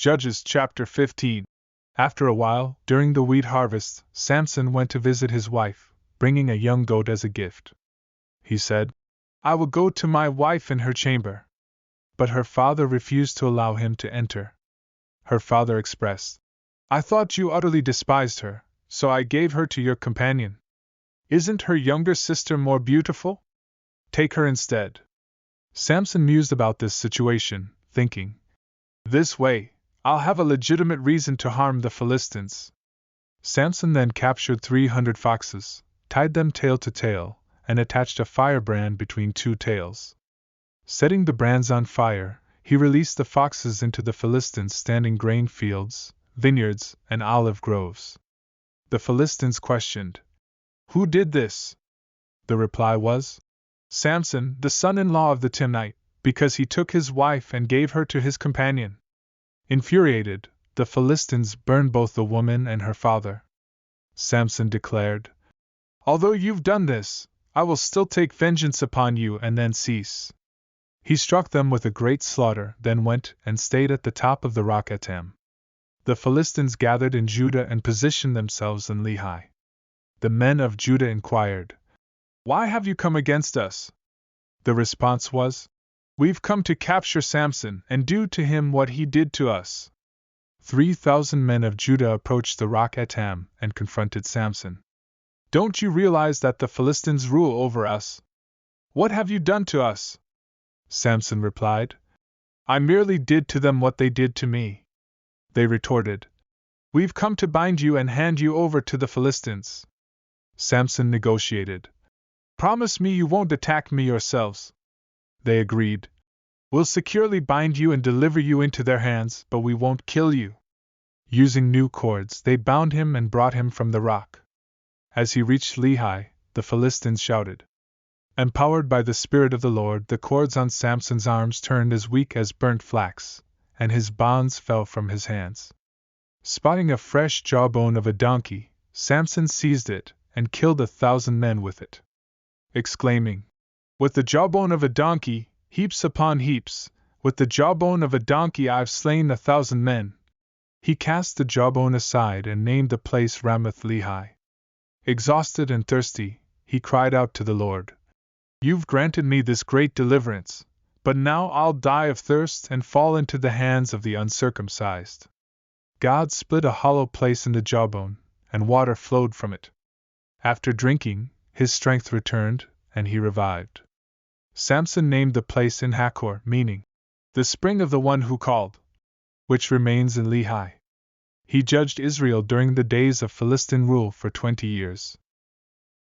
Judges chapter 15. After a while, during the wheat harvest, Samson went to visit his wife, bringing a young goat as a gift. He said, "I will go to my wife in her chamber." But her father refused to allow him to enter. Her father expressed, "I thought you utterly despised her, so I gave her to your companion. Isn't her younger sister more beautiful? Take her instead." Samson mused about this situation, thinking, "This way, I'll have a legitimate reason to harm the Philistines." Samson then captured 300 foxes, tied them tail to tail, and attached a firebrand between two tails. Setting the brands on fire, he released the foxes into the Philistines' standing grain fields, vineyards, and olive groves. The Philistines questioned, "Who did this?" The reply was, "Samson, the son-in-law of the Timnite, because he took his wife and gave her to his companion." Infuriated, the Philistines burned both the woman and her father. Samson declared, "Although you've done this, I will still take vengeance upon you and then cease." He struck them with a great slaughter, then went and stayed at the top of the rock Etam. The Philistines gathered in Judah and positioned themselves in Lehi. The men of Judah inquired, "Why have you come against us?" The response was, "We've come to capture Samson and do to him what he did to us." 3,000 men of Judah approached the rock Etam and confronted Samson. "Don't you realize that the Philistines rule over us? What have you done to us?" Samson replied, "I merely did to them what they did to me." They retorted, "We've come to bind you and hand you over to the Philistines." Samson negotiated, "Promise me you won't attack me yourselves." They agreed, "We'll securely bind you and deliver you into their hands, but we won't kill you." Using new cords, they bound him and brought him from the rock. As he reached Lehi, the Philistines shouted. Empowered by the Spirit of the Lord, the cords on Samson's arms turned as weak as burnt flax, and his bonds fell from his hands. Spotting a fresh jawbone of a donkey, Samson seized it and killed 1,000 men with it. Exclaiming, "With the jawbone of a donkey, heaps upon heaps, with the jawbone of a donkey I've slain 1,000 men," he cast the jawbone aside and named the place Ramath Lehi. Exhausted and thirsty, he cried out to the Lord, "You've granted me this great deliverance, but now I'll die of thirst and fall into the hands of the uncircumcised." God split a hollow place in the jawbone, and water flowed from it. After drinking, his strength returned, and he revived. Samson named the place Enhakkore, meaning, "the spring of the one who called," which remains in Lehi. He judged Israel during the days of Philistine rule for 20 years.